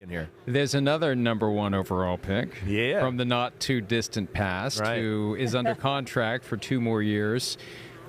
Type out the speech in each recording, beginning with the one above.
here. There's another number 1 overall pick from the not-too-distant past who is under contract for 2 more years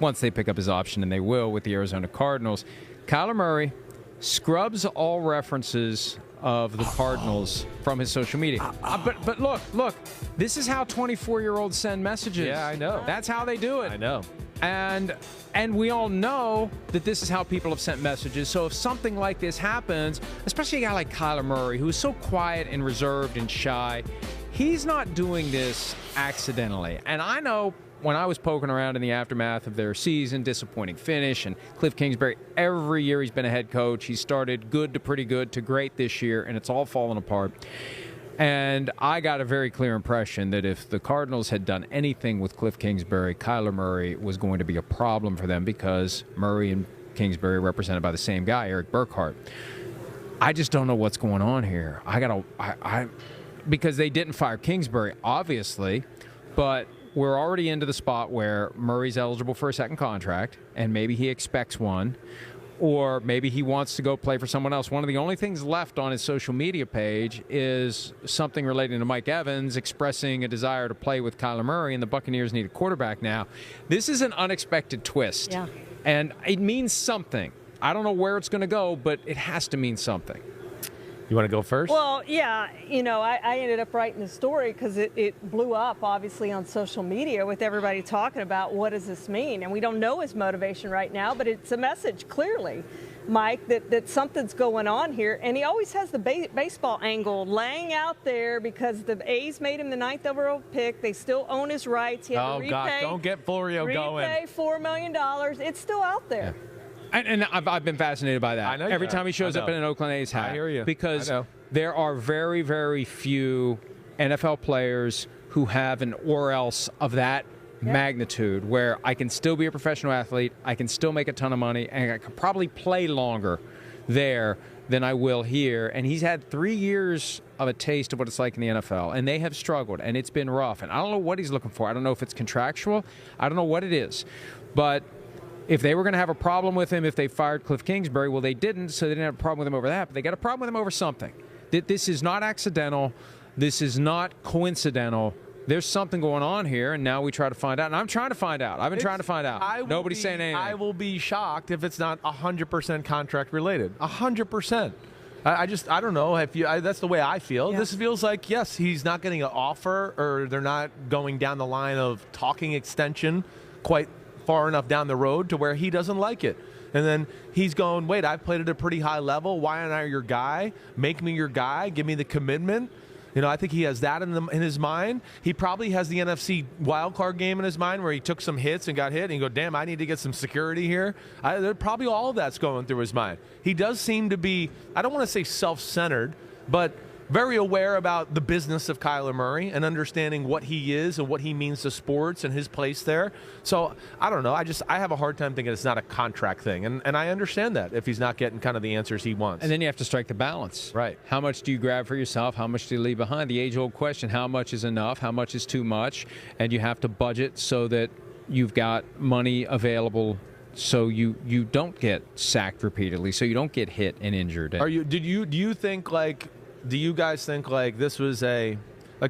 once they pick up his option, and they will with the Arizona Cardinals. Kyler Murray scrubs all references of the Cardinals from his social media. But look, this is how 24-year-olds send messages. Yeah, I know. That's how they do it. I know. And we all know that this is how people have sent messages. So if something like this happens, especially a guy like Kyler Murray, who is so quiet and reserved and shy, he's not doing this accidentally. And I know when I was poking around in the aftermath of their season, disappointing finish, and Cliff Kingsbury, every year he's been a head coach. He started good to pretty good to great this year, and it's all fallen apart. And I got a very clear impression that if the Cardinals had done anything with Cliff Kingsbury, Kyler Murray was going to be a problem for them, because Murray and Kingsbury are represented by the same guy, Eric Burkhart. I just don't know what's going on here. Because they didn't fire Kingsbury, obviously, but we're already into the spot where Murray's eligible for a second contract, and maybe he expects one, or maybe he wants to go play for someone else. One of the only things left on his social media page is something relating to Mike Evans expressing a desire to play with Kyler Murray, and the Buccaneers need a quarterback now. This is an unexpected twist, and it means something. I don't know where it's going to go, but it has to mean something. You want to go first? Well, yeah. I ended up writing the story because it blew up, obviously, on social media with everybody talking about what does this mean. And we don't know his motivation right now, but it's a message, clearly, Mike, that something's going on here. And he always has the baseball angle laying out there because the A's made him the 9th overall pick. They still own his rights. He had to gosh, don't get Florio going. Repay $4 million. It's still out there. Yeah. And I've been fascinated by that. I know every time he shows up in an Oakland A's hat. I hear you. Because there are very, very few NFL players who have an or else of that magnitude, where I can still be a professional athlete, I can still make a ton of money, and I could probably play longer there than I will here. And he's had 3 years of a taste of what it's like in the NFL, and they have struggled, and it's been rough. And I don't know what he's looking for. I don't know if it's contractual. I don't know what it is. But if they were going to have a problem with him if they fired Cliff Kingsbury, well, they didn't, so they didn't have a problem with him over that, but they got a problem with him over something. This is not accidental. This is not coincidental. There's something going on here, and now we try to find out. And I'm trying to find out. I've been trying to find out. Nobody's saying anything. I will be shocked if it's not 100% contract related. 100%. I don't know. That's the way I feel. Yeah. This feels like, yes, he's not getting an offer, or they're not going down the line of talking extension quite far enough down the road to where he doesn't like it. And then he's going, wait, I've played at a pretty high level. Why aren't I your guy? Make me your guy. Give me the commitment. I think he has that in his mind. He probably has the NFC wildcard game in his mind where he took some hits and got hit, and you go, damn, I need to get some security here. Probably all of that's going through his mind. He does seem to be, I don't want to say self-centered, but very aware about the business of Kyler Murray and understanding what he is and what he means to sports and his place there. So, I don't know. I have a hard time thinking it's not a contract thing. And I understand that if he's not getting kind of the answers he wants. And then you have to strike the balance. Right. How much do you grab for yourself? How much do you leave behind? The age-old question, how much is enough? How much is too much? And you have to budget so that you've got money available so you don't get sacked repeatedly, so you don't get hit and injured. Do you think, like, do you guys think, like, this was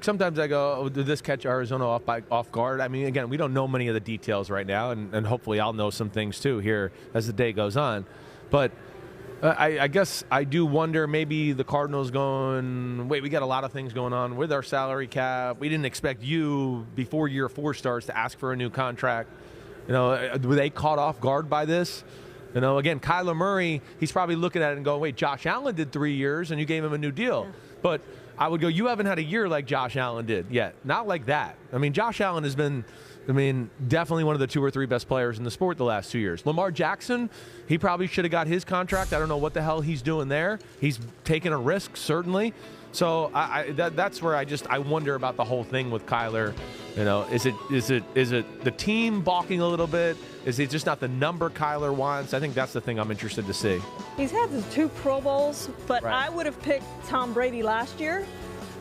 sometimes I go, oh, did this catch Arizona off guard? I mean, again, we don't know many of the details right now, and hopefully I'll know some things too here as the day goes on. But I guess I do wonder, maybe the Cardinals going, wait, we got a lot of things going on with our salary cap. We didn't expect you before year 4 starts to ask for a new contract. Were they caught off guard by this? Again, Kyler Murray, he's probably looking at it and going, wait, Josh Allen did 3 years and you gave him a new deal. Yeah. But I would go, you haven't had a year like Josh Allen did yet. Not like that. I mean, Josh Allen has been, definitely one of the 2 or 3 best players in the sport the last 2 years. Lamar Jackson, he probably should have got his contract. I don't know what the hell he's doing there. He's taking a risk, certainly. So that's where I wonder about the whole thing with Kyler. Is it the team balking a little bit? Is it just not the number Kyler wants? I think that's the thing I'm interested to see. He's had the 2 Pro Bowls, but I would have picked Tom Brady last year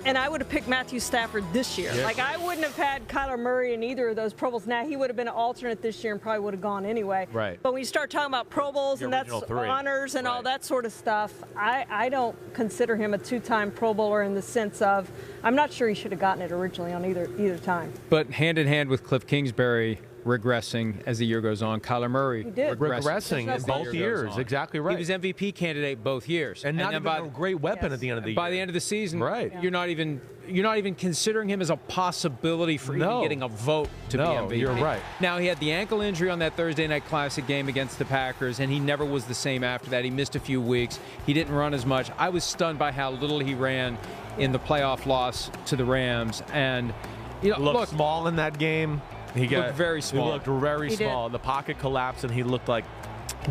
and I would have picked Matthew Stafford this year. Yes. Like, I wouldn't have had Kyler Murray in either of those Pro Bowls. Now, he would have been an alternate this year and probably would have gone anyway. Right. But when you start talking about Pro Bowls The and that's original three. honors and all Right. that sort of stuff, I don't consider him a two-time Pro Bowler in the sense of I'm not sure he should have gotten it originally on either time. But hand in hand with Cliff Kingsbury regressing as the year goes on, Kyler Murray did. Regressing There's in no both question. years. Exactly right. He was MVP candidate both years, and not then even a great weapon Yes. at the end of the year. by the end of the season, Right. you're not even considering him as a possibility for even No. getting a vote to be No, MVP. you're right. Now, he had the ankle injury on that Thursday Night Classic game against the Packers, and he never was the same after that. He missed a few weeks. He didn't run as much. I was stunned by how little he ran in the playoff loss to the Rams. And Looked look, small in that game. He Looked very small. He looked very He did. small. The pocket collapsed, and he looked like,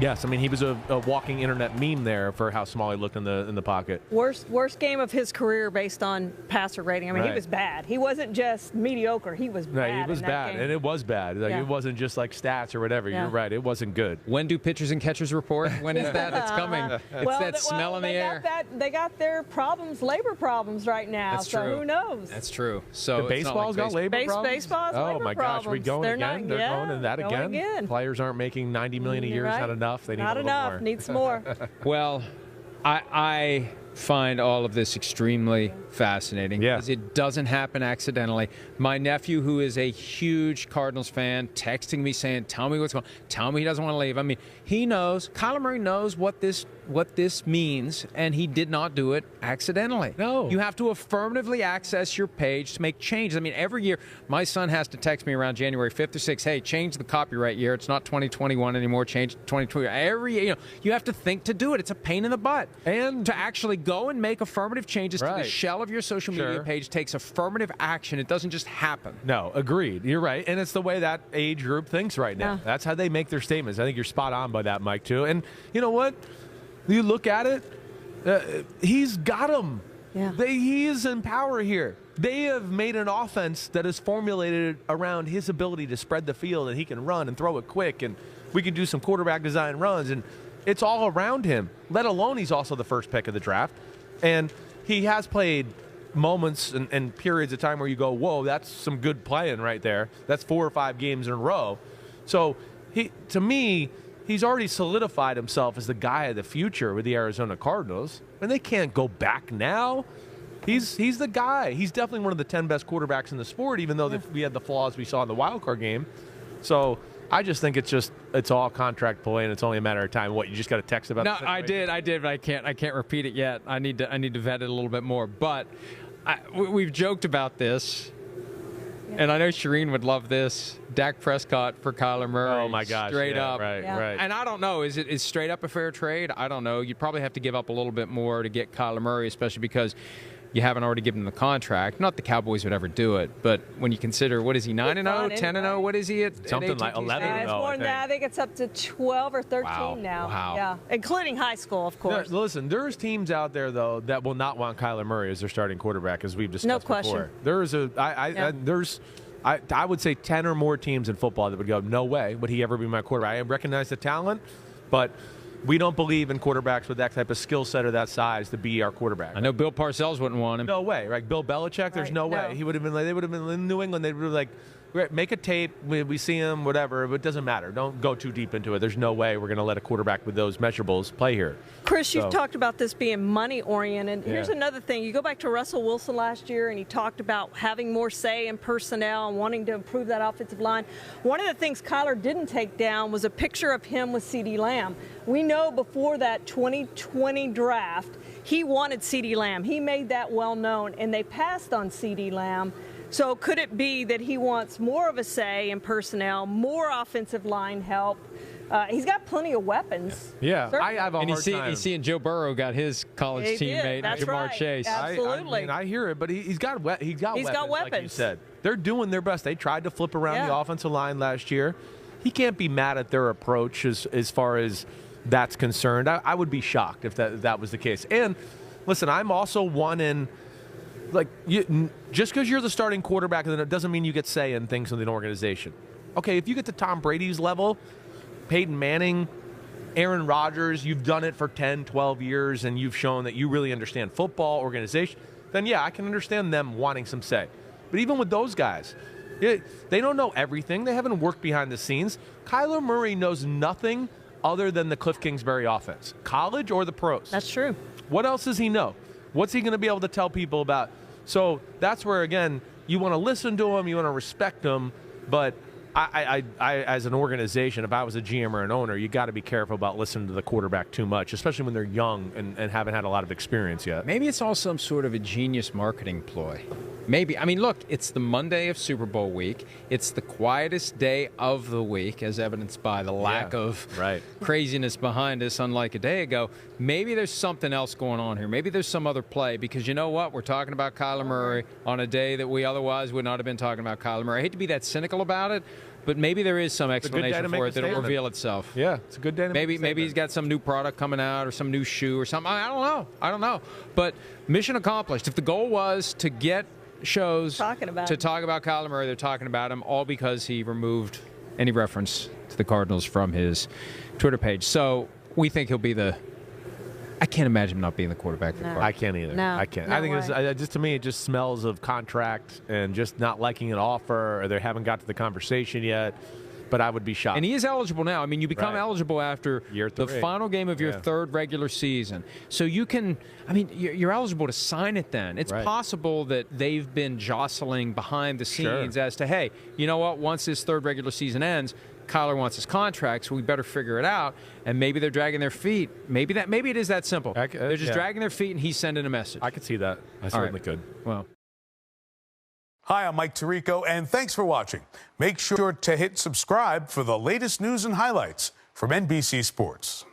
yes, I mean, he was a walking internet meme there for how small he looked in the pocket. Worst game of his career based on passer rating. I mean, he Right. was bad. He wasn't just mediocre. He was bad. Right, he was in that bad, game. and it was bad. Like, Yeah. it wasn't just like stats or whatever. Yeah. You're right. It wasn't good. when do pitchers and catchers report? When is that? It's coming. It's that th- smell in the they air. They got their labor problems right now. That's so true. who knows? That's true. So The it's not baseball's like got labor problems. Baseball's oh labor my gosh, we problems. going They're again? not- They're yeah, going into that going again. Players aren't making $90 million a year. Right. It's not enough. They need Not a little enough. more. Need some more. Well, I find all of this extremely fascinating Yeah. because it doesn't happen accidentally. My nephew, who is a huge Cardinals fan, texting me saying, tell me what's going on. Tell me he doesn't want to leave. I mean, he knows, Kyler Murray knows what this means, and he did not do it accidentally. No. You have to affirmatively access your page to make changes. I mean, every year, my son has to text me around January 5th or 6th, hey, change the copyright year. It's not 2021 anymore. Change it to 2020. Every year, you have to think to do it. It's a pain in the butt. And To actually go and make affirmative changes to the Right. shell of your social media Sure. page takes affirmative action. It doesn't just happen. No, agreed. You're right. And it's the way that age group thinks right now. Yeah. That's how they make their statements. I think you're spot on by that, Mike, too. And you know what? You look at it, he's got them. Yeah. He is in power here. They have made an offense that is formulated around his ability to spread the field, and he can run and throw it quick, and we can do some quarterback design runs, and it's all around him, let alone he's also the first pick of the draft. And he has played moments and periods of time where you go, whoa, that's some good playing right there. That's 4 or 5 games in a row. So to me, he's already solidified himself as the guy of the future with the Arizona Cardinals, and they can't go back now. He's the guy. He's definitely one of the 10 best quarterbacks in the sport, even though we had the flaws we saw in the wild card game. So I just think it's all contract play, and it's only a matter of time. What, you just got to text about? No, the I did, but I can't repeat it yet. I need to vet it a little bit more. But we've joked about this, and I know Shireen would love this. Dak Prescott for Kyler Murray. Oh my gosh! straight yeah, up. right, Yeah. right. And I don't know, is straight up a fair trade? I don't know. You'd probably have to give up a little bit more to get Kyler Murray, especially because you haven't already given him the contract. Not the Cowboys would ever do it, but when you consider, what is he, 9-0, 10-0? What is he at? Something at like AT&T 11. Stadium? It's No, more I than think. that. I think it's up to 12 or 13 Wow. now. Wow. Yeah, including high school, of course. Listen, there's teams out there though that will not want Kyler Murray as their starting quarterback, as we've discussed question. before. I would say 10 or more teams in football that would go, no way would he ever be my quarterback. I recognize the talent, but we don't believe in quarterbacks with that type of skill set or that size to be our quarterback. I know Bill Parcells wouldn't want him. No way, right? Bill Belichick, there's Right, no way. no. He would have been. They would have been in New England. They would have like, "Great, make a tape. We see him, whatever. But it doesn't matter. Don't go too deep into it. There's no way we're going to let a quarterback with those measurables play here. Chris, you've So- talked about this being money oriented. Here's Yeah. another thing. You go back to Russell Wilson last year, and he talked about having more say in personnel and wanting to improve that offensive line. One of the things Kyler didn't take down was a picture of him with CeeDee Lamb. We know before that 2020 draft, he wanted CeeDee Lamb. He made that well known, and they passed on CeeDee Lamb. So could it be that he wants more of a say in personnel, more offensive line help? He's got plenty of weapons. Yeah, Certainly. I have a And hard time. he's seeing Joe Burrow got his college He did. teammate, That's Jamar right. Chase. Absolutely. I mean, I hear it, but he's got weapons. He's got like you weapons. said. They're doing their best. They tried to flip around the Yeah. offensive line last year. He can't be mad at their approach as far as that's concerned. I would be shocked if that was the case. And listen, I'm also one in. Like, just because you're the starting quarterback, then it doesn't mean you get say in things in the organization. Okay, if you get to Tom Brady's level, Peyton Manning, Aaron Rodgers, you've done it for 10, 12 years, and you've shown that you really understand football, organization, then yeah, I can understand them wanting some say. But even with those guys, they don't know everything. They haven't worked behind the scenes. Kyler Murray knows nothing other than the Cliff Kingsbury offense, college or the pros. That's true. What else does he know? What's he going to be able to tell people about? So that's where, again, you want to listen to him, you want to respect him, but I, as an organization, if I was a GM or an owner, you got to be careful about listening to the quarterback too much, especially when they're young and haven't had a lot of experience yet. Maybe it's all some sort of a genius marketing ploy. Maybe. I mean, look, it's the Monday of Super Bowl week. It's the quietest day of the week, as evidenced by the lack of craziness behind us, unlike a day ago. Maybe there's something else going on here. Maybe there's some other play, because you know what? We're talking about Kyler Murray on a day that we otherwise would not have been talking about Kyler Murray. I hate to be that cynical about it, but maybe there is some explanation for it that'll reveal itself. Yeah, it's a good day to make a statement. Maybe he's got some new product coming out or some new shoe or something. I don't know. But mission accomplished. If the goal was to get shows to talk about Kyler Murray, they're talking about him, all because he removed any reference to the Cardinals from his Twitter page. So we think he'll be I can't imagine him not being the quarterback for the Cardinals. I can't either. No, I can't. no I think way. it's just, to me, it just smells of contract and just not liking an offer, or they haven't got to the conversation yet. But I would be shocked. And he is eligible now. I mean, you become eligible after the final game of your third regular season. So you can, I mean, you're eligible to sign it then. It's possible that they've been jostling behind the scenes as to, hey, you know what, once this third regular season ends, Kyler wants his contract, so we better figure it out. And maybe they're dragging their feet. Maybe it is that simple. They're just dragging their feet, and he's sending a message. I could see that. I certainly could. Well. Hi, I'm Mike Tirico, and thanks for watching. Make sure to hit subscribe for the latest news and highlights from NBC Sports.